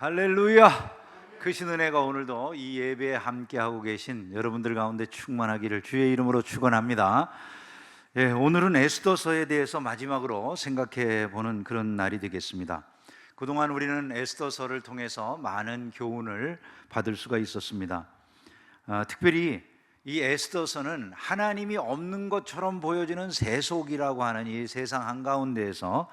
할렐루야! 크신 은혜가 오늘도 이 예배에 함께하고 계신 여러분들 가운데 충만하기를 주의 이름으로 축원합니다. 오늘은 에스더서에 대해서 마지막으로 생각해 보는 그런 날이 되겠습니다. 그동안 우리는 에스더서를 통해서 많은 교훈을 받을 수가 있었습니다. 특별히 이 에스더서는 하나님이 없는 것처럼 보여지는 세속이라고 하는 이 세상 한가운데에서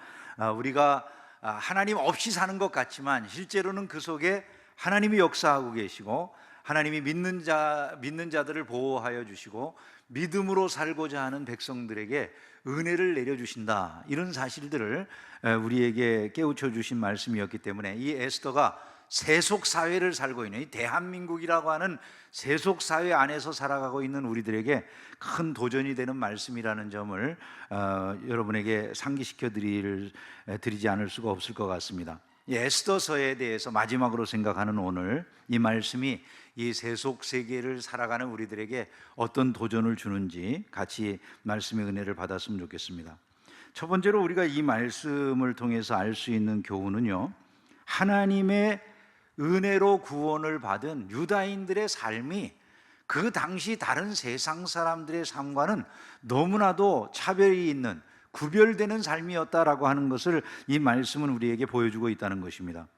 우리가 하나님 없이 사는 것 같지만 실제로는 그 속에 하나님이 역사하고 계시고 하나님이 믿는 자들을 보호하여 주시고 믿음으로 살고자 하는 백성들에게 은혜를 내려주신다, 이런 사실들을 우리에게 깨우쳐 주신 말씀이었기 때문에 이 에스더가 세속 사회를 살고 있는 이 대한민국이라고 하는 세속 사회 안에서 살아가고 있는 우리들에게 큰 도전이 되는 말씀이라는 점을 여러분에게 상기시켜 드리지 않을 수가 없을 것 같습니다. 이 에스더서에 대해서 마지막으로 생각하는 오늘 이 말씀이 이 세속 세계를 살아가는 우리들에게 어떤 도전을 주는지 같이 말씀의 은혜를 받았으면 좋겠습니다. 첫 번째로 우리가 이 말씀을 통해서 알 수 있는 교훈은요, 하나님의 은혜로 구원을 받은 유다인들의 삶이 그 당시 다른 세상 사람들의 삶과는 너무나도 차별이 있는, 구별되는 삶이었다라고 하는 것을 이 말씀은 우리에게 보여주고 있다는 것입니다.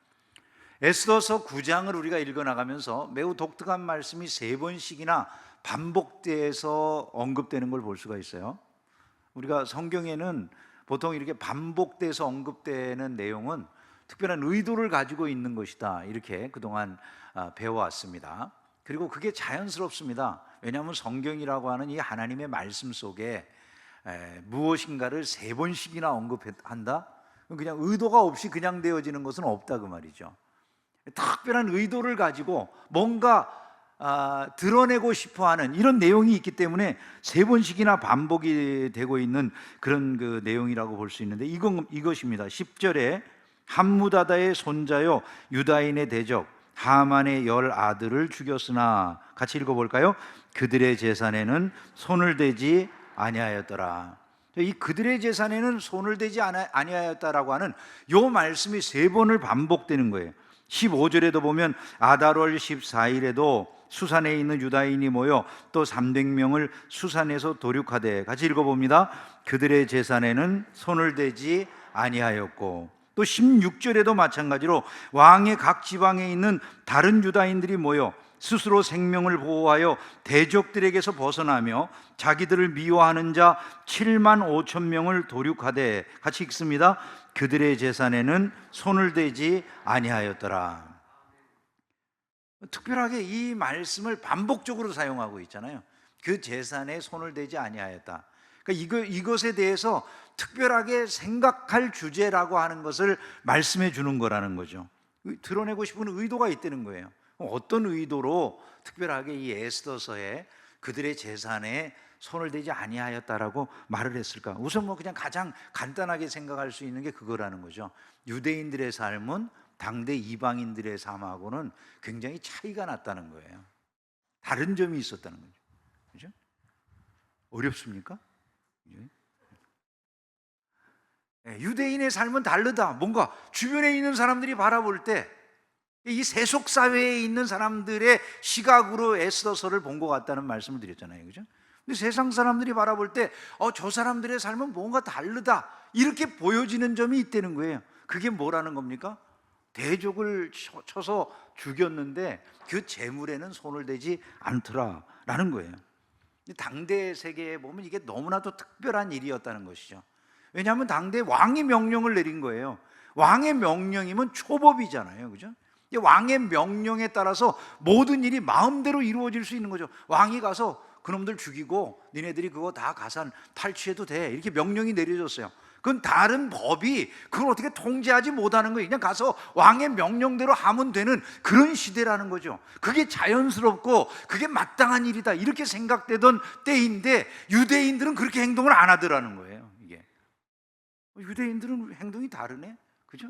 에스더서 9장을 우리가 읽어나가면서 매우 독특한 말씀이 3번씩이나 반복돼서 언급되는 걸 볼 수가 있어요. 우리가 성경에는 보통 이렇게 반복돼서 언급되는 내용은 특별한 의도를 가지고 있는 것이다, 이렇게 그동안 배워왔습니다. 그리고 그게 자연스럽습니다. 왜냐하면 성경이라고 하는 이 하나님의 말씀 속에 무엇인가를 3번씩이나 언급한다? 그냥 의도가 없이 그냥 되어지는 것은 없다, 그 말이죠. 특별한 의도를 가지고 뭔가 드러내고 싶어하는 이런 내용이 있기 때문에 3번씩이나 반복이 되고 있는 그런 그 내용이라고 볼 수 있는데, 이것입니다. 10절에 함무다다의 손자요 유다인의 대적 하만의 10 아들을 죽였으나, 같이 읽어볼까요? 그들의 재산에는 손을 대지 아니하였더라. 이 그들의 재산에는 손을 대지 아니하였다라고 하는 요 말씀이 3번을 반복되는 거예요. 15절에도 보면 아달월 14일에도 수산에 있는 유다인이 모여 또 300명을 수산에서 도륙하되, 같이 읽어봅니다. 그들의 재산에는 손을 대지 아니하였고, 또 16절에도 마찬가지로 왕의 각 지방에 있는 다른 유다인들이 모여 스스로 생명을 보호하여 대적들에게서 벗어나며 자기들을 미워하는 자 7만 5천 명을 도륙하되, 같이 읽습니다. 그들의 재산에는 손을 대지 아니하였더라. 특별하게 이 말씀을 반복적으로 사용하고 있잖아요. 그 재산에 손을 대지 아니하였다. 그러니까 이것에 대해서 특별하게 생각할 주제라고 하는 것을 말씀해 주는 거라는 거죠. 드러내고 싶은 의도가 있다는 거예요. 어떤 의도로 특별하게 이 에스더서에 그들의 재산에 손을 대지 아니하였다라고 말을 했을까? 우선 그냥 가장 간단하게 생각할 수 있는 게 그거라는 거죠. 유대인들의 삶은 당대 이방인들의 삶하고는 굉장히 차이가 났다는 거예요. 다른 점이 있었다는 거죠. 그죠? 어렵습니까? 유대인의 삶은 다르다. 뭔가 주변에 있는 사람들이 바라볼 때 이 세속 사회에 있는 사람들의 시각으로 에스더서를 본 것 같다는 말씀을 드렸잖아요, 그죠? 근데 세상 사람들이 바라볼 때 저 사람들의 삶은 뭔가 다르다, 이렇게 보여지는 점이 있다는 거예요. 그게 뭐라는 겁니까? 대적을 쳐서 죽였는데 그 재물에는 손을 대지 않더라라는 거예요. 당대 세계에 보면 이게 너무나도 특별한 일이었다는 것이죠. 왜냐하면 당대 왕이 명령을 내린 거예요. 왕의 명령이면 초법이잖아요, 그죠? 왕의 명령에 따라서 모든 일이 마음대로 이루어질 수 있는 거죠. 왕이 가서 그놈들 죽이고 니네들이 그거 다 가산 탈취해도 돼, 이렇게 명령이 내려졌어요. 그건 다른 법이 그걸 어떻게 통제하지 못하는 거예요. 그냥 가서 왕의 명령대로 하면 되는 그런 시대라는 거죠. 그게 자연스럽고 그게 마땅한 일이다, 이렇게 생각되던 때인데 유대인들은 그렇게 행동을 안 하더라는 거예요. 이게 유대인들은 행동이 다르네, 그죠?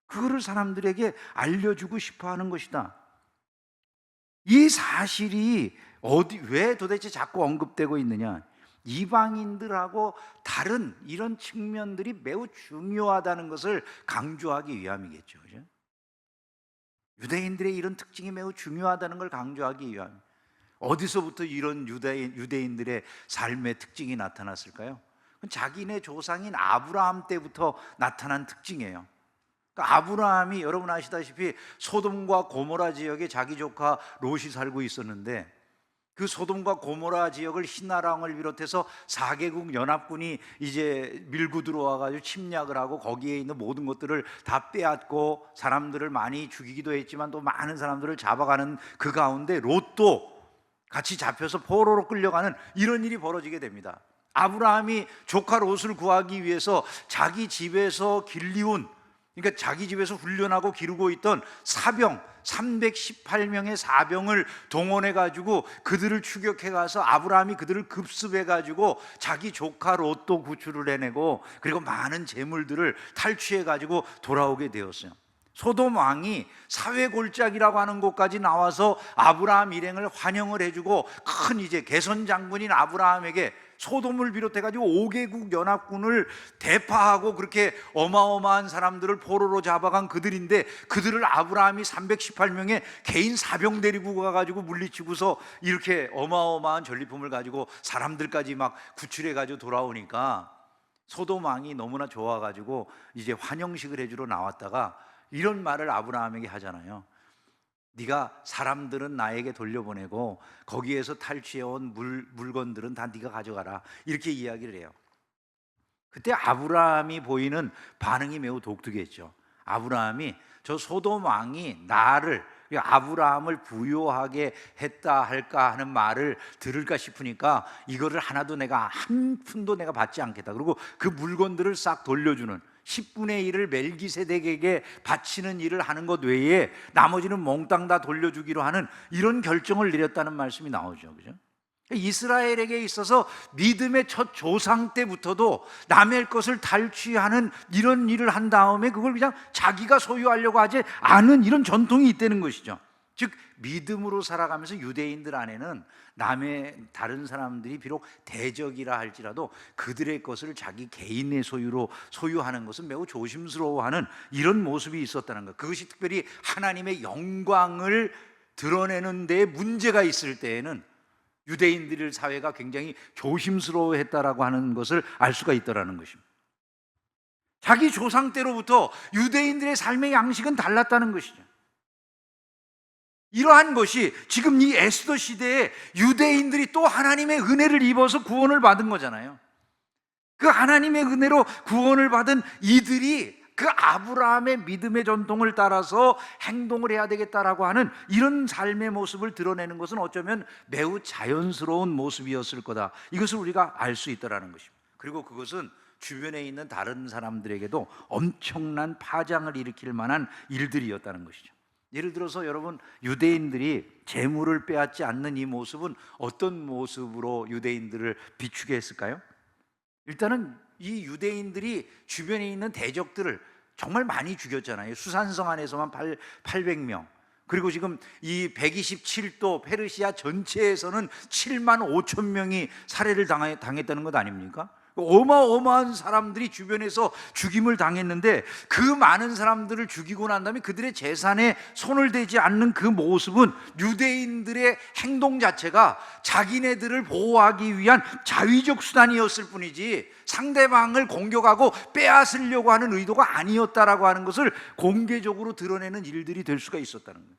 그거를 사람들에게 알려주고 싶어 하는 것이다. 이 사실이 왜 도대체 자꾸 언급되고 있느냐? 이방인들하고 다른 이런 측면들이 매우 중요하다는 것을 강조하기 위함이겠죠, 그죠? 유대인들의 이런 특징이 매우 중요하다는 걸 강조하기 위함. 어디서부터 이런 유대인들의 삶의 특징이 나타났을까요? 자기네 조상인 아브라함 때부터 나타난 특징이에요. 그러니까 아브라함이 여러분 아시다시피 소돔과 고모라 지역에 자기 조카 롯이 살고 있었는데, 그 소돔과 고모라 지역을 신나라왕을 비롯해서 4개국 연합군이 이제 밀고 들어와가지고 침략을 하고 거기에 있는 모든 것들을 다 빼앗고 사람들을 많이 죽이기도 했지만 또 많은 사람들을 잡아가는 그 가운데 롯도 같이 잡혀서 포로로 끌려가는 이런 일이 벌어지게 됩니다. 아브라함이 조카 롯을 구하기 위해서 자기 집에서 길리운, 그러니까 자기 집에서 훈련하고 기르고 있던 사병 318명의 사병을 동원해 가지고 그들을 추격해 가서 아브라함이 그들을 급습해 가지고 자기 조카 롯도 구출을 해내고 그리고 많은 재물들을 탈취해 가지고 돌아오게 되었어요. 소돔 왕이 사회골짜기라고 하는 곳까지 나와서 아브라함 일행을 환영을 해주고 큰 이제 개선 장군인 아브라함에게 소돔을 비롯해 가지고 5개국 연합군을 대파하고 그렇게 어마어마한 사람들을 포로로 잡아간 그들인데, 그들을 아브라함이 318명의 개인 사병 데리고 가가지고 물리치고서 이렇게 어마어마한 전리품을 가지고 사람들까지 막 구출해 가지고 돌아오니까 소돔 왕이 너무나 좋아가지고 이제 환영식을 해주러 나왔다가 이런 말을 아브라함에게 하잖아요. 네가 사람들은 나에게 돌려보내고 거기에서 탈취해온 물건들은 다 네가 가져가라, 이렇게 이야기를 해요. 그때 아브라함이 보이는 반응이 매우 독특했죠. 아브라함이 저 소돔 왕이 나를, 아브라함을 부요하게 했다 할까 하는 말을 들을까 싶으니까 이거를 하나도 내가 한 푼도 내가 받지 않겠다, 그리고 그 물건들을 싹 돌려주는 10분의 1을 멜기세덱에게 바치는 일을 하는 것 외에 나머지는 몽땅 다 돌려주기로 하는 이런 결정을 내렸다는 말씀이 나오죠. 그죠? 이스라엘에게 있어서 믿음의 첫 조상 때부터도 남의 것을 탈취하는 이런 일을 한 다음에 그걸 그냥 자기가 소유하려고 하지 않은 이런 전통이 있다는 것이죠. 즉 믿음으로 살아가면서 유대인들 안에는 남의 다른 사람들이 비록 대적이라 할지라도 그들의 것을 자기 개인의 소유로 소유하는 것은 매우 조심스러워하는 이런 모습이 있었다는 것. 그것이 특별히 하나님의 영광을 드러내는 데 문제가 있을 때에는 유대인들의 사회가 굉장히 조심스러워했다라고 하는 것을 알 수가 있더라는 것입니다. 자기 조상 때로부터 유대인들의 삶의 양식은 달랐다는 것이죠. 이러한 것이 지금 이 에스더 시대에 유대인들이 또 하나님의 은혜를 입어서 구원을 받은 거잖아요. 그 하나님의 은혜로 구원을 받은 이들이 그 아브라함의 믿음의 전통을 따라서 행동을 해야 되겠다라고 하는 이런 삶의 모습을 드러내는 것은 어쩌면 매우 자연스러운 모습이었을 거다, 이것을 우리가 알 수 있다는 것입니다. 그리고 그것은 주변에 있는 다른 사람들에게도 엄청난 파장을 일으킬 만한 일들이었다는 것이죠. 예를 들어서 여러분, 유대인들이 재물을 빼앗지 않는 이 모습은 어떤 모습으로 유대인들을 비추게 했을까요? 일단은 이 유대인들이 주변에 있는 대적들을 정말 많이 죽였잖아요. 수산성 안에서만 800명, 그리고 지금 이 127도 페르시아 전체에서는 7만 5천 명이 살해를 당했다는 것 아닙니까? 어마어마한 사람들이 주변에서 죽임을 당했는데, 그 많은 사람들을 죽이고 난 다음에 그들의 재산에 손을 대지 않는 그 모습은 유대인들의 행동 자체가 자기네들을 보호하기 위한 자위적 수단이었을 뿐이지 상대방을 공격하고 빼앗으려고 하는 의도가 아니었다라고 하는 것을 공개적으로 드러내는 일들이 될 수가 있었다는 거예요.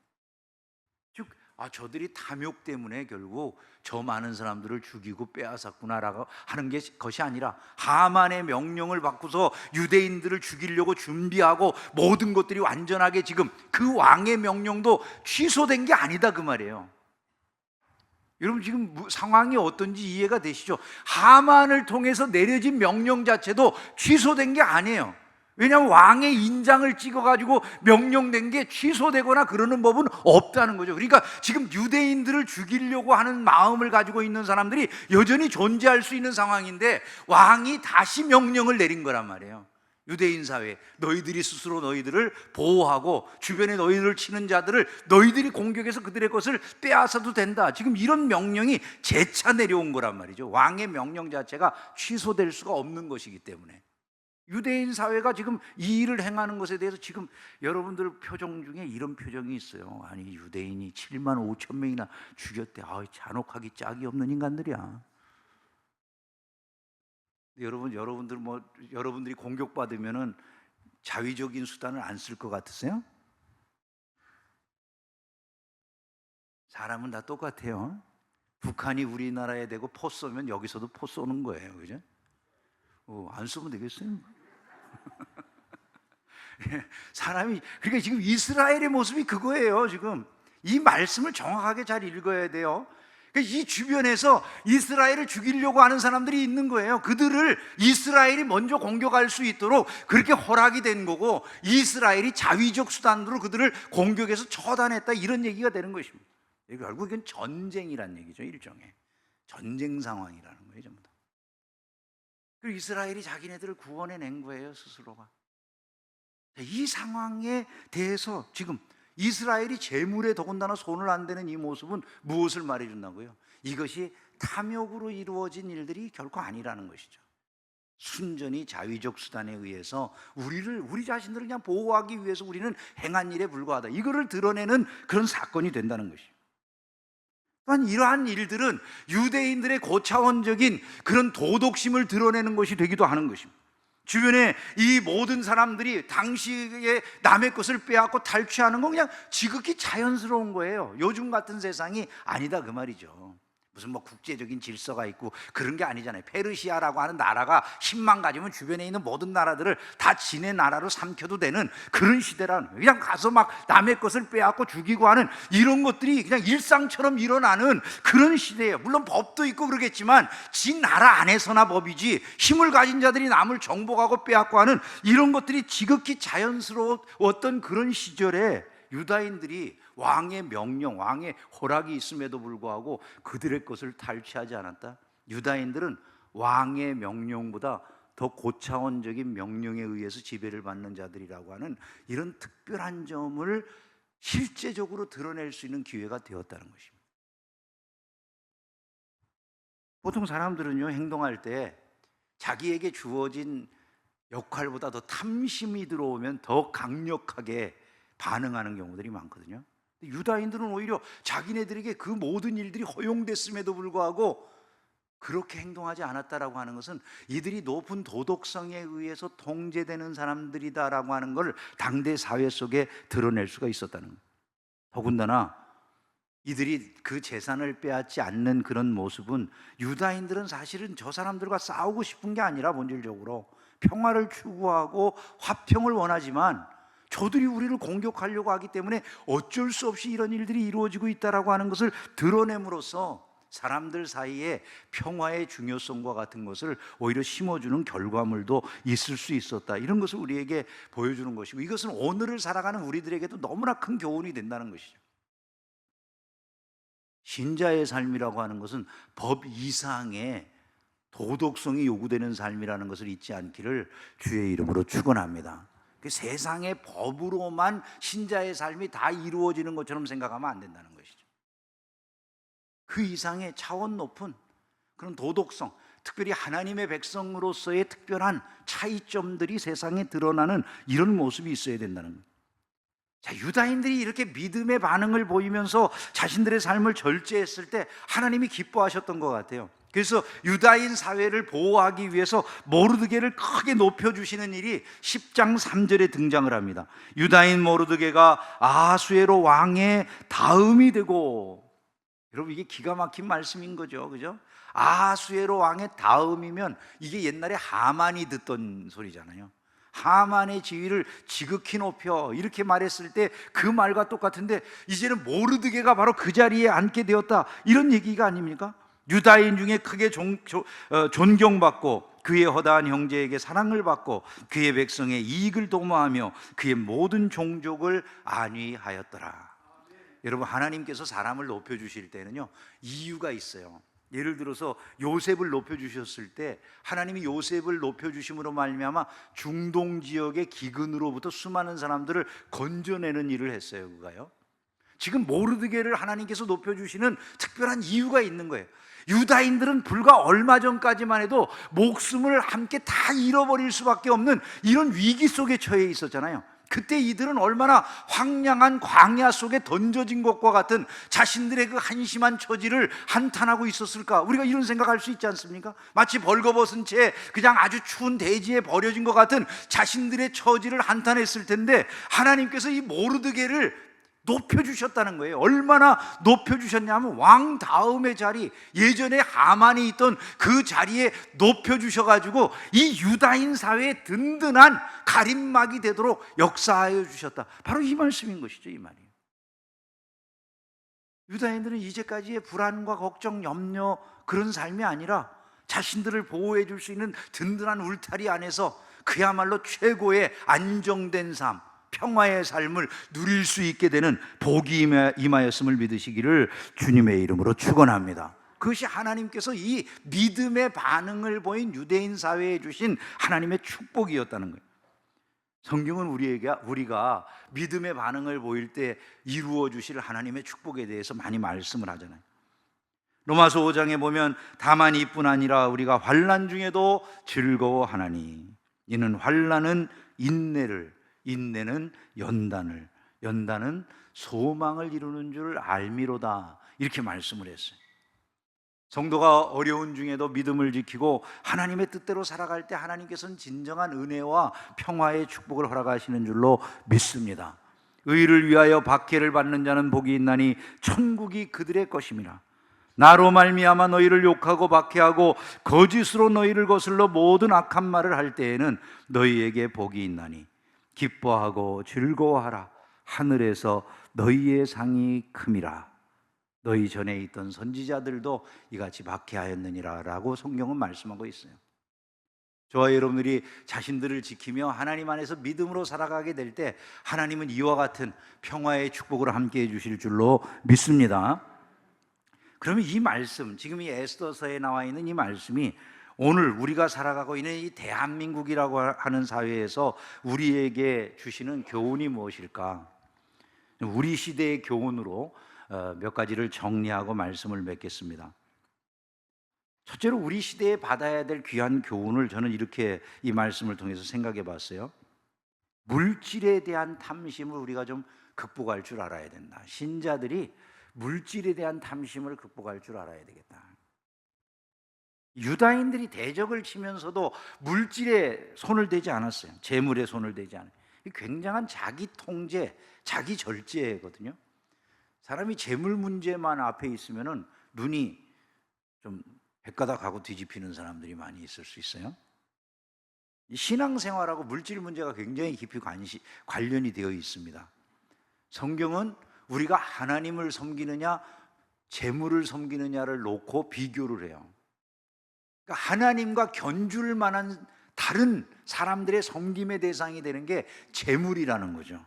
즉, 저들이 탐욕 때문에 결국 저 많은 사람들을 죽이고 빼앗았구나라고 하는 것이 아니라 하만의 명령을 받고서 유대인들을 죽이려고 준비하고 모든 것들이 완전하게 지금 그 왕의 명령도 취소된 게 아니다, 그 말이에요. 여러분 지금 상황이 어떤지 이해가 되시죠? 하만을 통해서 내려진 명령 자체도 취소된 게 아니에요. 왜냐하면 왕의 인장을 찍어가지고 명령된 게 취소되거나 그러는 법은 없다는 거죠. 그러니까 지금 유대인들을 죽이려고 하는 마음을 가지고 있는 사람들이 여전히 존재할 수 있는 상황인데 왕이 다시 명령을 내린 거란 말이에요. 유대인 사회, 너희들이 스스로 너희들을 보호하고 주변에 너희들을 치는 자들을 너희들이 공격해서 그들의 것을 빼앗아도 된다, 지금 이런 명령이 재차 내려온 거란 말이죠. 왕의 명령 자체가 취소될 수가 없는 것이기 때문에. 유대인 사회가 지금 이 일을 행하는 것에 대해서 지금 여러분들 표정 중에 이런 표정이 있어요. 아니, 유대인이 7만 5천 명이나 죽였대. 잔혹하기 짝이 없는 인간들이야. 여러분들이 공격받으면은 자위적인 수단을 안 쓸 것 같으세요? 사람은 다 똑같아요. 북한이 우리나라에 대고 포 쏘면 여기서도 포 쏘는 거예요. 그죠? 안 쏘면 되겠어요? 사람이, 그러니까 지금 이스라엘의 모습이 그거예요. 지금 이 말씀을 정확하게 잘 읽어야 돼요. 그러니까 이 주변에서 이스라엘을 죽이려고 하는 사람들이 있는 거예요. 그들을 이스라엘이 먼저 공격할 수 있도록 그렇게 허락이 된 거고, 이스라엘이 자위적 수단으로 그들을 공격해서 처단했다, 이런 얘기가 되는 것입니다. 결국은 전쟁이란 얘기죠. 일종의 전쟁 상황이라는 거예요, 전부 다. 그리고 이스라엘이 자기네들을 구원해낸 거예요, 스스로가. 이 상황에 대해서 지금 이스라엘이 재물에 더군다나 손을 안 대는 이 모습은 무엇을 말해준다고요? 이것이 탐욕으로 이루어진 일들이 결코 아니라는 것이죠. 순전히 자위적 수단에 의해서 우리 자신들을 그냥 보호하기 위해서 우리는 행한 일에 불과하다, 이거를 드러내는 그런 사건이 된다는 것이죠. 또한 이러한 일들은 유대인들의 고차원적인 그런 도덕심을 드러내는 것이 되기도 하는 것입니다. 주변에 이 모든 사람들이 당시에 남의 것을 빼앗고 탈취하는 건 그냥 지극히 자연스러운 거예요. 요즘 같은 세상이 아니다, 그 말이죠. 무슨 국제적인 질서가 있고 그런 게 아니잖아요. 페르시아라고 하는 나라가 힘만 가지면 주변에 있는 모든 나라들을 다 지네 나라로 삼켜도 되는 그런 시대라는 거예요. 그냥 가서 막 남의 것을 빼앗고 죽이고 하는 이런 것들이 그냥 일상처럼 일어나는 그런 시대예요. 물론 법도 있고 그러겠지만 지 나라 안에서나 법이지, 힘을 가진 자들이 남을 정복하고 빼앗고 하는 이런 것들이 지극히 자연스러웠던 그런 시절에 유다인들이 왕의 명령, 왕의 허락이 있음에도 불구하고 그들의 것을 탈취하지 않았다. 유다인들은 왕의 명령보다 더 고차원적인 명령에 의해서 지배를 받는 자들이라고 하는 이런 특별한 점을 실제적으로 드러낼 수 있는 기회가 되었다는 것입니다. 보통 사람들은요, 행동할 때 자기에게 주어진 역할보다 더 탐심이 들어오면 더 강력하게 반응하는 경우들이 많거든요. 유다인들은 오히려 자기네들에게 그 모든 일들이 허용됐음에도 불구하고 그렇게 행동하지 않았다라고 하는 것은 이들이 높은 도덕성에 의해서 통제되는 사람들이다라고 하는 걸 당대 사회 속에 드러낼 수가 있었다는 거예요. 더군다나 이들이 그 재산을 빼앗지 않는 그런 모습은, 유다인들은 사실은 저 사람들과 싸우고 싶은 게 아니라 본질적으로 평화를 추구하고 화평을 원하지만 저들이 우리를 공격하려고 하기 때문에 어쩔 수 없이 이런 일들이 이루어지고 있다라고 하는 것을 드러냄으로써 사람들 사이에 평화의 중요성과 같은 것을 오히려 심어주는 결과물도 있을 수 있었다, 이런 것을 우리에게 보여주는 것이고, 이것은 오늘을 살아가는 우리들에게도 너무나 큰 교훈이 된다는 것이죠. 신자의 삶이라고 하는 것은 법 이상의 도덕성이 요구되는 삶이라는 것을 잊지 않기를 주의 이름으로 축원합니다. 그 세상의 법으로만 신자의 삶이 다 이루어지는 것처럼 생각하면 안 된다는 것이죠. 그 이상의 차원 높은 그런 도덕성, 특별히 하나님의 백성으로서의 특별한 차이점들이 세상에 드러나는 이런 모습이 있어야 된다는 거예요. 자, 유다인들이 이렇게 믿음의 반응을 보이면서 자신들의 삶을 절제했을 때 하나님이 기뻐하셨던 것 같아요. 그래서 유다인 사회를 보호하기 위해서 모르드게를 크게 높여주시는 일이 10장 3절에 등장을 합니다. 유다인 모르드게가 아하수에로 왕의 다음이 되고, 여러분 이게 기가 막힌 말씀인 거죠, 그죠? 아하수에로 왕의 다음이면 이게 옛날에 하만이 듣던 소리잖아요. 하만의 지위를 지극히 높여, 이렇게 말했을 때 그 말과 똑같은데, 이제는 모르드게가 바로 그 자리에 앉게 되었다, 이런 얘기가 아닙니까? 유다인 중에 크게 존경받고 그의 허다한 형제에게 사랑을 받고 그의 백성의 이익을 도모하며 그의 모든 종족을 안위하였더라. 여러분, 하나님께서 사람을 높여주실 때는요, 이유가 있어요. 예를 들어서 요셉을 높여주셨을 때 하나님이 요셉을 높여주심으로 말미암아 중동 지역의 기근으로부터 수많은 사람들을 건져내는 일을 했어요. 그가요, 지금 모르드게를 하나님께서 높여주시는 특별한 이유가 있는 거예요. 유다인들은 불과 얼마 전까지만 해도 목숨을 함께 다 잃어버릴 수밖에 없는 이런 위기 속에 처해 있었잖아요. 그때 이들은 얼마나 황량한 광야 속에 던져진 것과 같은 자신들의 그 한심한 처지를 한탄하고 있었을까? 우리가 이런 생각할 수 있지 않습니까? 마치 벌거벗은 채 그냥 아주 추운 대지에 버려진 것 같은 자신들의 처지를 한탄했을 텐데, 하나님께서 이 모르드게를 높여주셨다는 거예요. 얼마나 높여주셨냐면 왕 다음의 자리, 예전에 하만이 있던 그 자리에 높여주셔가지고 이 유다인 사회의 든든한 가림막이 되도록 역사하여 주셨다. 바로 이 말씀인 것이죠. 이 말이에요. 유다인들은 이제까지의 불안과 걱정, 염려, 그런 삶이 아니라 자신들을 보호해 줄 수 있는 든든한 울타리 안에서 그야말로 최고의 안정된 삶, 평화의 삶을 누릴 수 있게 되는 복이 임하였음을 믿으시기를 주님의 이름으로 축원합니다. 그것이 하나님께서 이 믿음의 반응을 보인 유대인 사회에 주신 하나님의 축복이었다는 거예요. 성경은 우리가 믿음의 반응을 보일 때 이루어 주실 하나님의 축복에 대해서 많이 말씀을 하잖아요. 로마서 5장에 보면 다만 이뿐 아니라 우리가 환난 중에도 즐거워하나니 이는 환난은 인내를, 인내는 연단을, 연단은 소망을 이루는 줄 알미로다, 이렇게 말씀을 했어요. 성도가 어려운 중에도 믿음을 지키고 하나님의 뜻대로 살아갈 때 하나님께서는 진정한 은혜와 평화의 축복을 허락하시는 줄로 믿습니다. 의를 위하여 박해를 받는 자는 복이 있나니 천국이 그들의 것임이라. 나로 말미암아 너희를 욕하고 박해하고 거짓으로 너희를 거슬러 모든 악한 말을 할 때에는 너희에게 복이 있나니 기뻐하고 즐거워하라. 하늘에서 너희의 상이 큼이라. 너희 전에 있던 선지자들도 이같이 박해하였느니라 라고 성경은 말씀하고 있어요. 저와 여러분들이 자신들을 지키며 하나님 안에서 믿음으로 살아가게 될 때 하나님은 이와 같은 평화의 축복을 함께 해주실 줄로 믿습니다. 그러면 이 말씀, 지금 이 에스더서에 나와 있는 이 말씀이 오늘 우리가 살아가고 있는 이 대한민국이라고 하는 사회에서 우리에게 주시는 교훈이 무엇일까? 우리 시대의 교훈으로 몇 가지를 정리하고 말씀을 맺겠습니다. 첫째로 우리 시대에 받아야 될 귀한 교훈을 저는 이렇게 이 말씀을 통해서 생각해 봤어요. 물질에 대한 탐심을 우리가 좀 극복할 줄 알아야 된다. 신자들이 물질에 대한 탐심을 극복할 줄 알아야 되겠다. 유다인들이 대적을 치면서도 물질에 손을 대지 않았어요. 재물에 손을 대지 않아요. 굉장한 자기 통제, 자기 절제거든요. 사람이 재물 문제만 앞에 있으면은 눈이 좀 백가닥 하고 뒤집히는 사람들이 많이 있을 수 있어요. 신앙생활하고 물질 문제가 굉장히 깊이 관련이 되어 있습니다. 성경은 우리가 하나님을 섬기느냐 재물을 섬기느냐를 놓고 비교를 해요. 그러니까 하나님과 견줄 만한 다른 사람들의 섬김의 대상이 되는 게 재물이라는 거죠.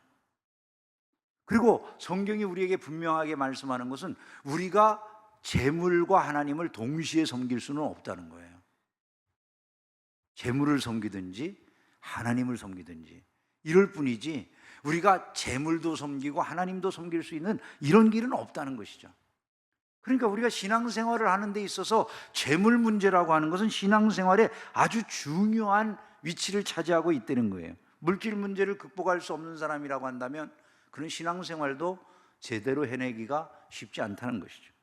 그리고 성경이 우리에게 분명하게 말씀하는 것은 우리가 재물과 하나님을 동시에 섬길 수는 없다는 거예요. 재물을 섬기든지 하나님을 섬기든지 이럴 뿐이지 우리가 재물도 섬기고 하나님도 섬길 수 있는 이런 길은 없다는 것이죠. 그러니까 우리가 신앙생활을 하는 데 있어서 재물 문제라고 하는 것은 신앙생활에 아주 중요한 위치를 차지하고 있다는 거예요. 물질 문제를 극복할 수 없는 사람이라고 한다면 그런 신앙생활도 제대로 해내기가 쉽지 않다는 것이죠.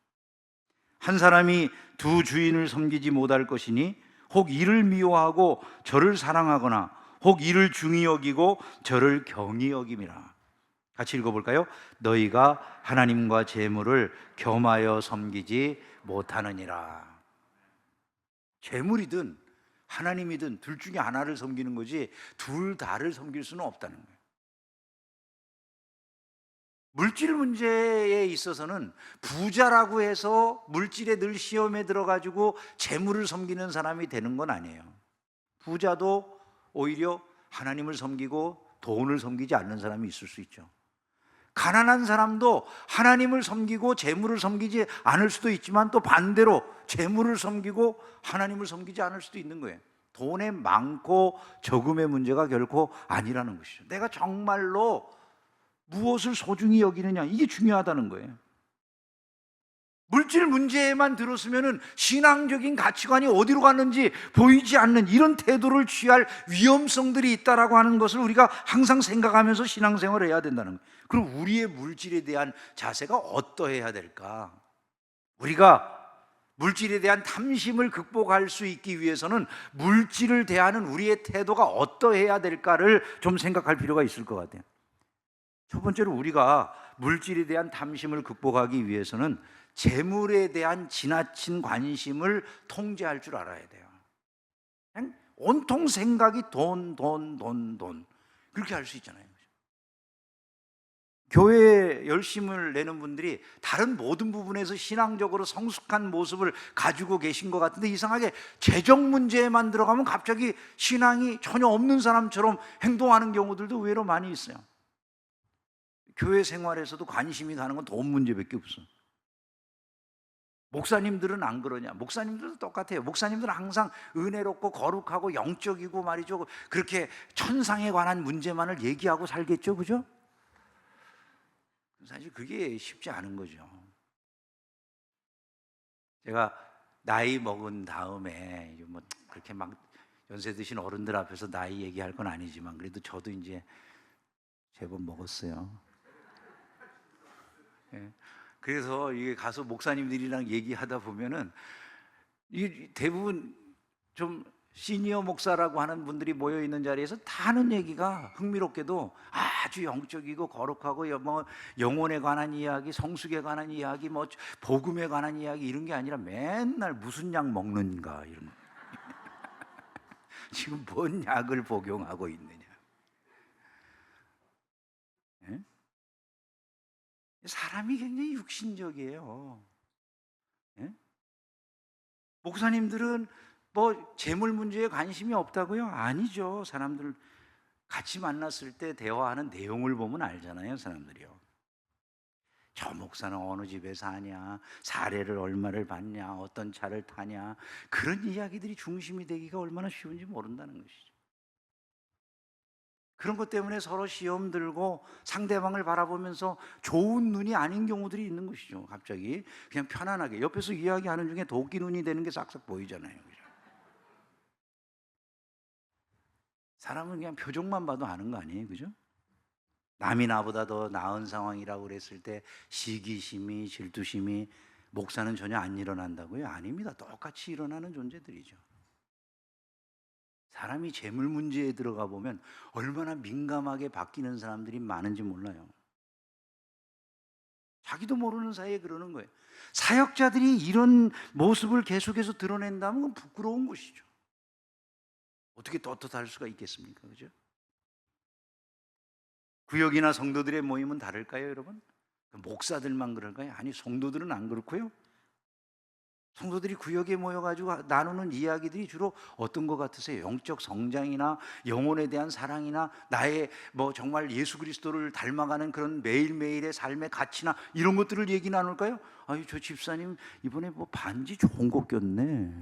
한 사람이 두 주인을 섬기지 못할 것이니 혹 이를 미워하고 저를 사랑하거나 혹 이를 중히 여기고 저를 경히 여김이라. 같이 읽어볼까요? 너희가 하나님과 재물을 겸하여 섬기지 못하느니라. 재물이든 하나님이든 둘 중에 하나를 섬기는 거지 둘 다를 섬길 수는 없다는 거예요. 물질 문제에 있어서는 부자라고 해서 물질에 늘 시험에 들어가지고 재물을 섬기는 사람이 되는 건 아니에요. 부자도 오히려 하나님을 섬기고 돈을 섬기지 않는 사람이 있을 수 있죠. 가난한 사람도 하나님을 섬기고 재물을 섬기지 않을 수도 있지만 또 반대로 재물을 섬기고 하나님을 섬기지 않을 수도 있는 거예요. 돈의 많고 적음의 문제가 결코 아니라는 것이죠. 내가 정말로 무엇을 소중히 여기느냐, 이게 중요하다는 거예요. 물질 문제에만 들었으면 신앙적인 가치관이 어디로 갔는지 보이지 않는 이런 태도를 취할 위험성들이 있다라고 하는 것을 우리가 항상 생각하면서 신앙생활을 해야 된다는 거예요. 그럼 우리의 물질에 대한 자세가 어떠해야 될까? 우리가 물질에 대한 탐심을 극복할 수 있기 위해서는 물질을 대하는 우리의 태도가 어떠해야 될까를 좀 생각할 필요가 있을 것 같아요. 첫 번째로 우리가 물질에 대한 탐심을 극복하기 위해서는 재물에 대한 지나친 관심을 통제할 줄 알아야 돼요. 그냥 온통 생각이 돈 그렇게 할 수 있잖아요. 교회에 열심을 내는 분들이 다른 모든 부분에서 신앙적으로 성숙한 모습을 가지고 계신 것 같은데, 이상하게 재정 문제에만 들어가면 갑자기 신앙이 전혀 없는 사람처럼 행동하는 경우들도 의외로 많이 있어요. 교회 생활에서도 관심이 가는 건 돈 문제밖에 없어. 목사님들은 안 그러냐? 목사님들도 똑같아요. 목사님들은 항상 은혜롭고 거룩하고 영적이고 말이죠, 그렇게 천상에 관한 문제만을 얘기하고 살겠죠, 그죠? 사실 그게 쉽지 않은 거죠. 제가 나이 먹은 다음에 뭐 그렇게 막 연세 드신 어른들 앞에서 나이 얘기할 건 아니지만, 그래도 저도 이제 제법 먹었어요. 예. 그래서 이게 가서 목사님들이랑 얘기하다 보면은 이 대부분 좀 시니어 목사라고 하는 분들이 모여 있는 자리에서 다 하는 얘기가 흥미롭게도 아주 영적이고 거룩하고 뭐 영혼에 관한 이야기, 성숙에 관한 이야기, 뭐 복음에 관한 이야기, 이런 게 아니라 맨날 무슨 약 먹는가 이런 거. 지금 뭔 약을 복용하고 있느냐. 예? 사람이 굉장히 육신적이에요. 예? 목사님들은 뭐 재물 문제에 관심이 없다고요? 아니죠. 사람들 같이 만났을 때 대화하는 내용을 보면 알잖아요, 사람들이요. 저 목사는 어느 집에 사냐, 사례를 얼마를 받냐, 어떤 차를 타냐, 그런 이야기들이 중심이 되기가 얼마나 쉬운지 모른다는 것이죠. 그런 것 때문에 서로 시험 들고 상대방을 바라보면서 좋은 눈이 아닌 경우들이 있는 것이죠. 갑자기 그냥 편안하게 옆에서 이야기하는 중에 도끼 눈이 되는 게 싹싹 보이잖아요. 그죠? 사람은 그냥 표정만 봐도 아는 거 아니에요, 그죠? 남이 나보다 더 나은 상황이라고 그랬을 때 시기심이, 질투심이, 목사는 전혀 안 일어난다고요? 아닙니다. 똑같이 일어나는 존재들이죠. 사람이 재물 문제에 들어가 보면 얼마나 민감하게 바뀌는 사람들이 많은지 몰라요. 자기도 모르는 사이에 그러는 거예요. 사역자들이 이런 모습을 계속해서 드러낸다면 그건 부끄러운 것이죠. 어떻게 떳떳할 수가 있겠습니까? 그죠? 구역이나 성도들의 모임은 다를까요, 여러분? 목사들만 그럴까요? 아니, 성도들은 안 그렇고요. 성도들이 구역에 모여가지고 나누는 이야기들이 주로 어떤 것 같으세요? 영적 성장이나 영혼에 대한 사랑이나 나의 뭐 정말 예수 그리스도를 닮아가는 그런 매일매일의 삶의 가치나 이런 것들을 얘기 나눌까요? 아유, 저 집사님 이번에 뭐 반지 좋은 거 꼈네.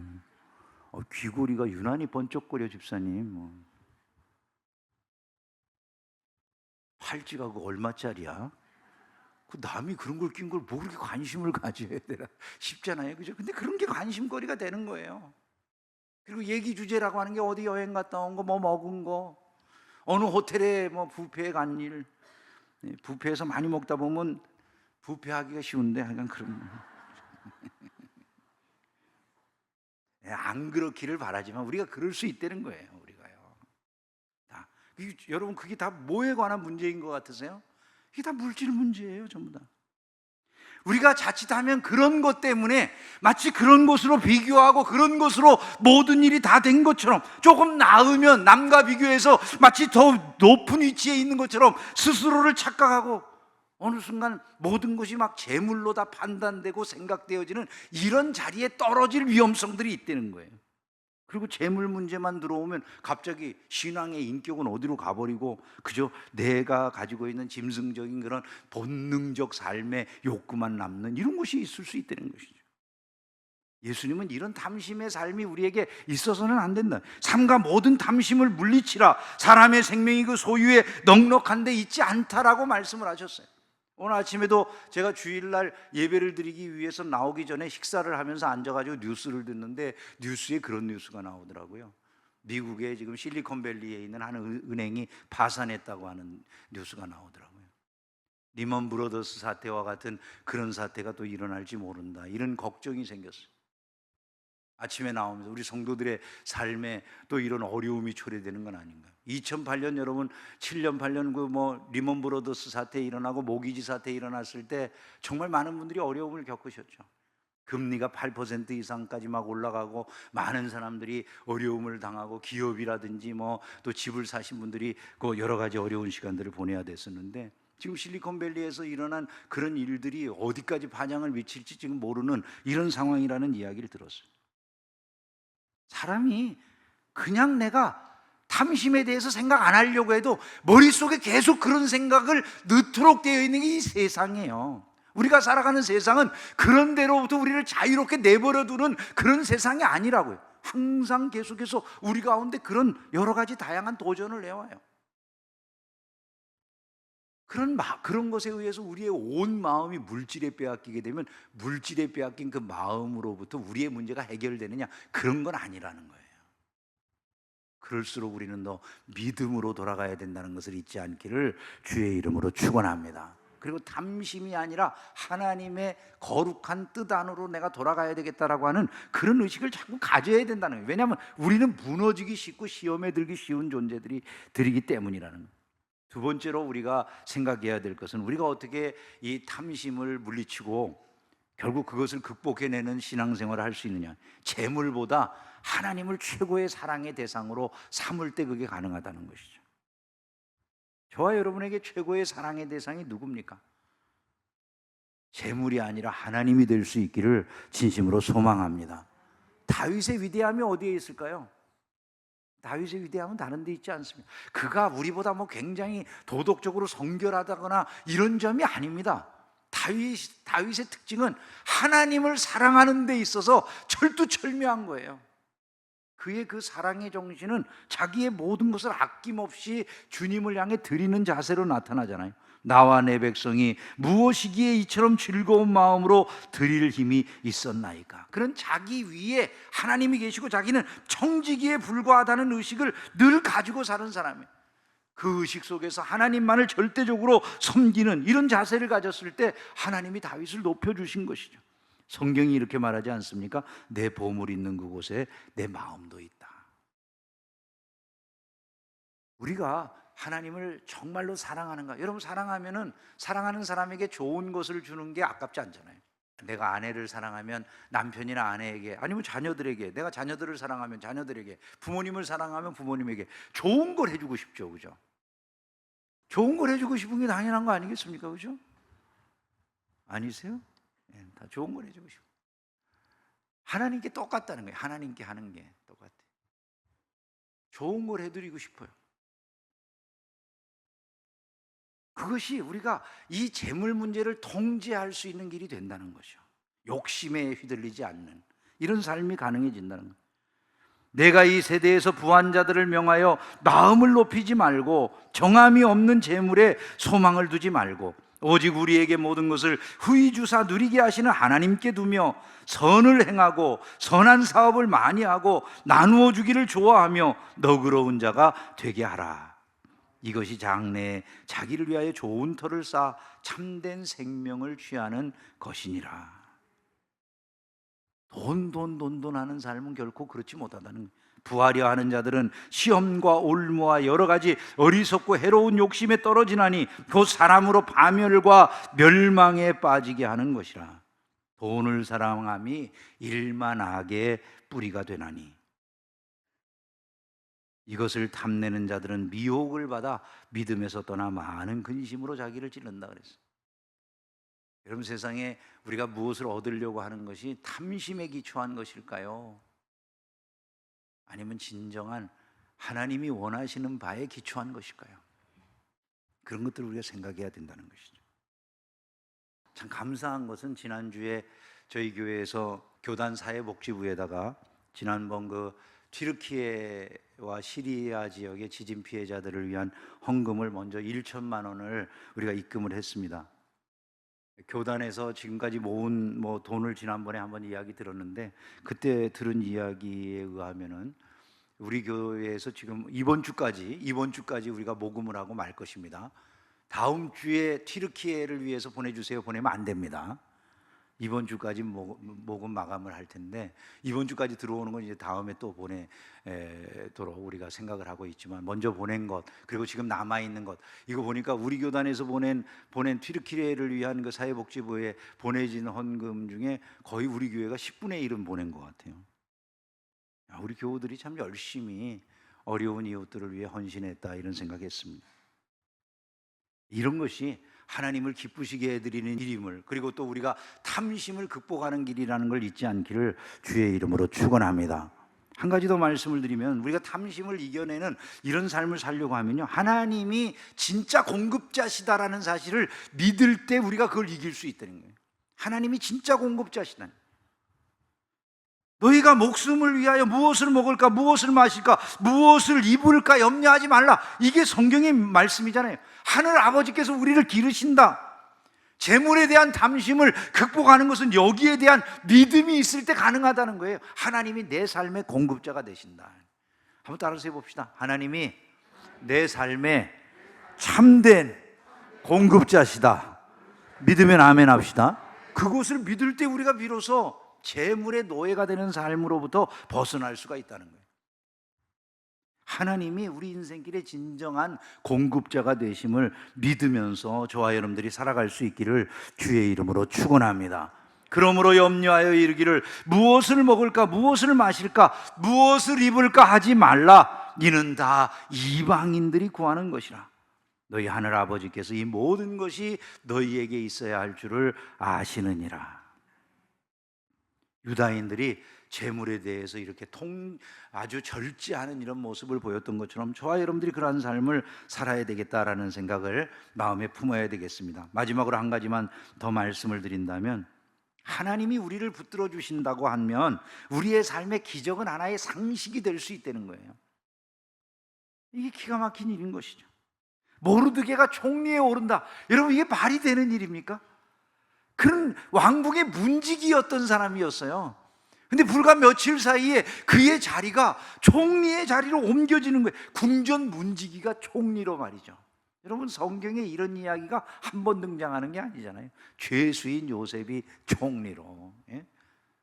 귀걸이가 유난히 번쩍거려, 집사님. 팔찌가 그 얼마짜리야? 그 남이 그런 걸 낀 걸 뭐 그렇게 관심을 가져야 되나 싶잖아요, 그죠? 근데 그런 게 관심거리가 되는 거예요. 그리고 얘기 주제라고 하는 게 어디 여행 갔다 온 거, 뭐 먹은 거, 어느 호텔에 뭐 뷔페에 간 일. 뷔페에서 많이 먹다 보면 뷔페하기가 쉬운데 하여간 그런 안 그렇기를 바라지만 우리가 그럴 수 있다는 거예요, 우리가요. 다. 여러분, 그게 다 뭐에 관한 문제인 것 같으세요? 이게 다 물질 문제예요, 전부 다. 우리가 자칫하면 그런 것 때문에 마치 그런 것으로 비교하고 그런 것으로 모든 일이 다 된 것처럼, 조금 나으면 남과 비교해서 마치 더 높은 위치에 있는 것처럼 스스로를 착각하고 어느 순간 모든 것이 막 재물로 다 판단되고 생각되어지는 이런 자리에 떨어질 위험성들이 있다는 거예요. 그리고 재물 문제만 들어오면 갑자기 신앙의 인격은 어디로 가버리고 그저 내가 가지고 있는 짐승적인 그런 본능적 삶의 욕구만 남는 이런 것이 있을 수 있다는 것이죠. 예수님은 이런 탐심의 삶이 우리에게 있어서는 안 된다. 삼가 모든 탐심을 물리치라. 사람의 생명이 그 소유에 넉넉한 데 있지 않다라고 말씀을 하셨어요. 오늘 아침에도 제가 주일날 예배를 드리기 위해서 나오기 전에 식사를 하면서 앉아가지고 뉴스를 듣는데 뉴스에 그런 뉴스가 나오더라고요. 미국의 지금 실리콘밸리에 있는 한 은행이 파산했다고 하는 뉴스가 나오더라고요. 리먼 브로더스 사태와 같은 그런 사태가 또 일어날지 모른다, 이런 걱정이 생겼어요. 아침에 나오면서 우리 성도들의 삶에 또 이런 어려움이 초래되는 건 아닌가. 2008년 여러분 7년 8년 리먼 브로더스 사태 일어나고 모기지 사태 일어났을 때 정말 많은 분들이 어려움을 겪으셨죠. 금리가 8% 이상까지 막 올라가고 많은 사람들이 어려움을 당하고 기업이라든지 또 집을 사신 분들이 그 여러 가지 어려운 시간들을 보내야 됐었는데, 지금 실리콘밸리에서 일어난 그런 일들이 어디까지 파장을 미칠지 지금 모르는 이런 상황이라는 이야기를 들었어요. 사람이 그냥 내가 탐심에 대해서 생각 안 하려고 해도 머릿속에 계속 그런 생각을 넣도록 되어 있는 게 이 세상이에요. 우리가 살아가는 세상은 그런 데로부터 우리를 자유롭게 내버려 두는 그런 세상이 아니라고요. 항상 계속해서 우리 가운데 그런 여러 가지 다양한 도전을 내와요. 그런 것에 의해서 우리의 온 마음이 물질에 빼앗기게 되면 물질에 빼앗긴 그 마음으로부터 우리의 문제가 해결되느냐, 그런 건 아니라는 거예요. 그럴수록 우리는 더 믿음으로 돌아가야 된다는 것을 잊지 않기를 주의 이름으로 축원합니다. 그리고 탐심이 아니라 하나님의 거룩한 뜻 안으로 내가 돌아가야 되겠다라고 하는 그런 의식을 자꾸 가져야 된다는 거예요. 왜냐하면 우리는 무너지기 쉽고 시험에 들기 쉬운 존재들이기 때문이라는 거예요. 두 번째로 우리가 생각해야 될 것은 우리가 어떻게 이 탐심을 물리치고 결국 그것을 극복해내는 신앙생활을 할 수 있느냐. 재물보다 하나님을 최고의 사랑의 대상으로 삼을 때 그게 가능하다는 것이죠. 저와 여러분에게 최고의 사랑의 대상이 누굽니까? 재물이 아니라 하나님이 될 수 있기를 진심으로 소망합니다. 다윗의 위대함이 어디에 있을까요? 다윗의 위대함은 다른 데 있지 않습니다. 그가 우리보다 굉장히 도덕적으로 성결하다거나 이런 점이 아닙니다. 다윗의 특징은 하나님을 사랑하는 데 있어서 철두철미한 거예요. 그의 그 사랑의 정신은 자기의 모든 것을 아낌없이 주님을 향해 드리는 자세로 나타나잖아요. 나와 내 백성이 무엇이기에 이처럼 즐거운 마음으로 드릴 힘이 있었나이까. 그런 자기 위에 하나님이 계시고 자기는 청지기에 불과하다는 의식을 늘 가지고 사는 사람이에요. 그 의식 속에서 하나님만을 절대적으로 섬기는 이런 자세를 가졌을 때 하나님이 다윗을 높여주신 것이죠. 성경이 이렇게 말하지 않습니까? 내 보물 있는 그곳에 내 마음도 있다. 우리가 하나님을 정말로 사랑하는가? 여러분, 사랑하면은 사랑하는 사람에게 좋은 것을 주는 게 아깝지 않잖아요. 내가 아내를 사랑하면 남편이나 아내에게, 아니면 자녀들에게, 내가 자녀들을 사랑하면 자녀들에게, 부모님을 사랑하면 부모님에게 좋은 걸 해주고 싶죠, 그죠? 좋은 걸 해주고 싶은 게 당연한 거 아니겠습니까, 그죠? 아니세요? 네, 다 좋은 걸 해주고 싶어요. 하나님께 똑같다는 거예요. 하나님께 하는 게 똑같아요. 좋은 걸 해드리고 싶어요. 그것이 우리가 이 재물 문제를 통제할 수 있는 길이 된다는 것이죠. 욕심에 휘둘리지 않는 이런 삶이 가능해진다는 거예요. 내가 이 세대에서 부한 자들을 명하여 마음을 높이지 말고 정함이 없는 재물에 소망을 두지 말고 오직 우리에게 모든 것을 후히 주사 누리게 하시는 하나님께 두며 선을 행하고 선한 사업을 많이 하고 나누어 주기를 좋아하며 너그러운 자가 되게 하라. 이것이 장래에 자기를 위하여 좋은 터를 쌓아 참된 생명을 취하는 것이니라. 돈 하는 삶은 결코 그렇지 못하다는 거예요. 부하려 하는 자들은 시험과 올무와 여러 가지 어리석고 해로운 욕심에 떨어지나니 곧 사람으로 파멸과 멸망에 빠지게 하는 것이라. 돈을 사랑함이 일만 악의 뿌리가 되나니 이것을 탐내는 자들은 미혹을 받아 믿음에서 떠나 많은 근심으로 자기를 찔른다 그랬어요. 여러분, 세상에 우리가 무엇을 얻으려고 하는 것이 탐심에 기초한 것일까요? 아니면 진정한 하나님이 원하시는 바에 기초한 것일까요? 그런 것들을 우리가 생각해야 된다는 것이죠. 참 감사한 것은 지난주에 저희 교회에서 교단 사회복지부에다가 지난번 그 튀르키예와 시리아 지역의 지진 피해자들을 위한 헌금을 먼저 1천만 원을 우리가 입금을 했습니다. 교단에서 지금까지 모은 돈을 지난번에 한번 이야기 들었는데, 그때 들은 이야기에 의하면은 우리 교회에서 지금 이번 주까지 우리가 모금을 하고 말 것입니다. 다음 주에 튀르키예를 위해서 보내주세요 보내면 안 됩니다. 이번 주까지 모금 마감을 할 텐데, 이번 주까지 들어오는 건 이제 다음에 또 보내도록 우리가 생각을 하고 있지만, 먼저 보낸 것, 그리고 지금 남아 있는 것, 이거 보니까 우리 교단에서 보낸 튀르키예를 위한 그 사회복지부에 보내진 헌금 중에 거의 우리 교회가 10분의 1은 보낸 것 같아요. 우리 교우들이 참 열심히 어려운 이웃들을 위해 헌신했다, 이런 생각했습니다. 이런 것이 하나님을 기쁘시게 해드리는 일임을, 그리고 또 우리가 탐심을 극복하는 길이라는 걸 잊지 않기를 주의 이름으로 축원합니다. 한 가지 더 말씀을 드리면, 우리가 탐심을 이겨내는 이런 삶을 살려고 하면요, 하나님이 진짜 공급자시다라는 사실을 믿을 때 우리가 그걸 이길 수 있다는 거예요. 하나님이 진짜 공급자시다는 거예요. 너희가 목숨을 위하여 무엇을 먹을까, 무엇을 마실까, 무엇을 입을까 염려하지 말라. 이게 성경의 말씀이잖아요. 하늘 아버지께서 우리를 기르신다. 재물에 대한 탐심을 극복하는 것은 여기에 대한 믿음이 있을 때 가능하다는 거예요. 하나님이 내 삶의 공급자가 되신다. 한번 따라서 해봅시다. 하나님이 내 삶의 참된 공급자시다. 믿으면 아멘 합시다. 그것을 믿을 때 우리가 비로소 재물의 노예가 되는 삶으로부터 벗어날 수가 있다는 거예요. 하나님이 우리 인생길의 진정한 공급자가 되심을 믿으면서 저와 여러분들이 살아갈 수 있기를 주의 이름으로 축원합니다. 그러므로 염려하여 이르기를 무엇을 먹을까, 무엇을 마실까, 무엇을 입을까 하지 말라. 이는 다 이방인들이 구하는 것이라. 너희 하늘 아버지께서 이 모든 것이 너희에게 있어야 할 줄을 아시느니라. 유다인들이 재물에 대해서 이렇게 아주 절제하는 이런 모습을 보였던 것처럼 저와 여러분들이 그러한 삶을 살아야 되겠다라는 생각을 마음에 품어야 되겠습니다. 마지막으로 한 가지만 더 말씀을 드린다면, 하나님이 우리를 붙들어 주신다고 하면 우리의 삶의 기적은 하나의 상식이 될 수 있다는 거예요. 이게 기가 막힌 일인 것이죠. 모르드게가 총리에 오른다. 여러분, 이게 말이 되는 일입니까? 그런 왕궁의 문지기였던 사람이었어요. 근데 불과 며칠 사이에 그의 자리가 총리의 자리로 옮겨지는 거예요. 궁전 문지기가 총리로 말이죠. 여러분, 성경에 이런 이야기가 한 번 등장하는 게 아니잖아요. 죄수인 요셉이 총리로,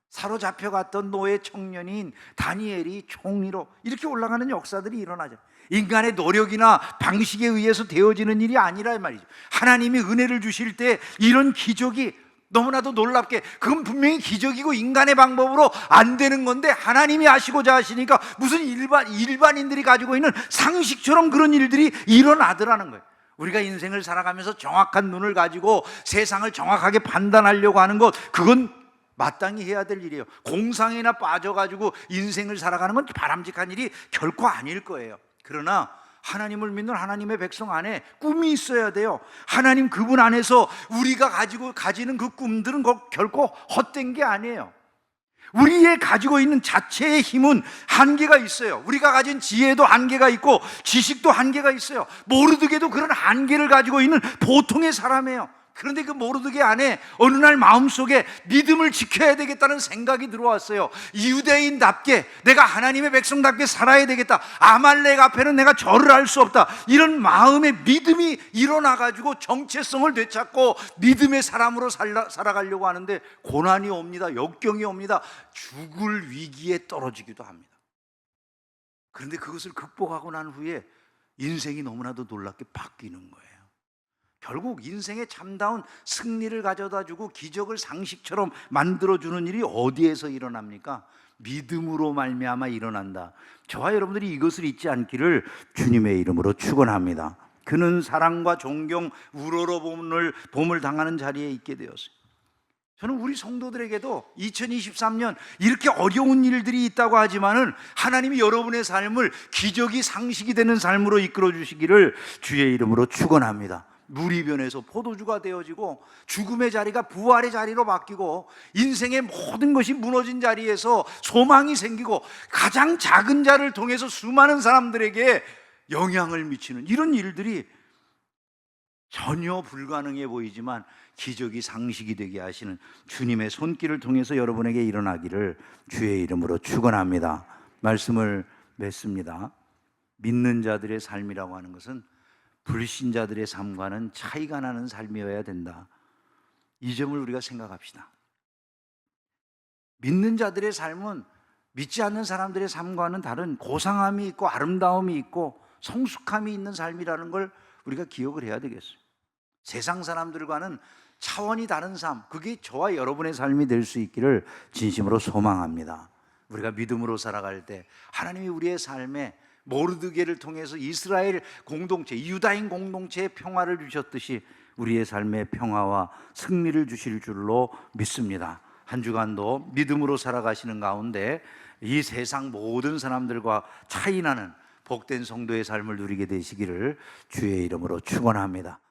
사로잡혀갔던 노예 청년인 다니엘이 총리로, 이렇게 올라가는 역사들이 일어나죠. 인간의 노력이나 방식에 의해서 되어지는 일이 아니라 말이죠. 하나님이 은혜를 주실 때 이런 기적이 너무나도 놀랍게, 그건 분명히 기적이고 인간의 방법으로 안 되는 건데 하나님이 하시고자 하시니까 무슨 일반인들이 가지고 있는 상식처럼 그런 일들이 일어나더라는 거예요. 우리가 인생을 살아가면서 정확한 눈을 가지고 세상을 정확하게 판단하려고 하는 것, 그건 마땅히 해야 될 일이에요. 공상에나 빠져가지고 인생을 살아가는 건 바람직한 일이 결코 아닐 거예요. 그러나 하나님을 믿는 하나님의 백성 안에 꿈이 있어야 돼요. 하나님 그분 안에서 우리가 가지는 그 꿈들은 결코 헛된 게 아니에요. 우리의 가지고 있는 자체의 힘은 한계가 있어요. 우리가 가진 지혜도 한계가 있고 지식도 한계가 있어요. 모르드게도 그런 한계를 가지고 있는 보통의 사람이에요. 그런데 그 모르드게 안에 어느 날 마음속에 믿음을 지켜야 되겠다는 생각이 들어왔어요. 유대인답게, 내가 하나님의 백성답게 살아야 되겠다. 아말렉 앞에는 내가 절을 할 수 없다. 이런 마음의 믿음이 일어나가지고 정체성을 되찾고 믿음의 사람으로 살아가려고 하는데 고난이 옵니다. 역경이 옵니다. 죽을 위기에 떨어지기도 합니다. 그런데 그것을 극복하고 난 후에 인생이 너무나도 놀랍게 바뀌는 거예요. 결국 인생의 참다운 승리를 가져다주고 기적을 상식처럼 만들어주는 일이 어디에서 일어납니까? 믿음으로 말미암아 일어난다. 저와 여러분들이 이것을 잊지 않기를 주님의 이름으로 축원합니다. 그는 사랑과 존경, 우러러 봄을 당하는 자리에 있게 되었어요. 저는 우리 성도들에게도 2023년 이렇게 어려운 일들이 있다고 하지만은 하나님이 여러분의 삶을 기적이 상식이 되는 삶으로 이끌어 주시기를 주의 이름으로 축원합니다. 물이 변해서 포도주가 되어지고 죽음의 자리가 부활의 자리로 바뀌고 인생의 모든 것이 무너진 자리에서 소망이 생기고 가장 작은 자를 통해서 수많은 사람들에게 영향을 미치는 이런 일들이 전혀 불가능해 보이지만 기적이 상식이 되게 하시는 주님의 손길을 통해서 여러분에게 일어나기를 주의 이름으로 축원합니다. 말씀을 맺습니다. 믿는 자들의 삶이라고 하는 것은 불신자들의 삶과는 차이가 나는 삶이어야 된다. 이 점을 우리가 생각합시다. 믿는 자들의 삶은 믿지 않는 사람들의 삶과는 다른 고상함이 있고 아름다움이 있고 성숙함이 있는 삶이라는 걸 우리가 기억을 해야 되겠어요. 세상 사람들과는 차원이 다른 삶, 그게 저와 여러분의 삶이 될 수 있기를 진심으로 소망합니다. 우리가 믿음으로 살아갈 때 하나님이 우리의 삶에 모르드게를 통해서 이스라엘 공동체, 유다인 공동체에 평화를 주셨듯이 우리의 삶에 평화와 승리를 주실 줄로 믿습니다. 한 주간도 믿음으로 살아가시는 가운데 이 세상 모든 사람들과 차이나는 복된 성도의 삶을 누리게 되시기를 주의 이름으로 축원합니다.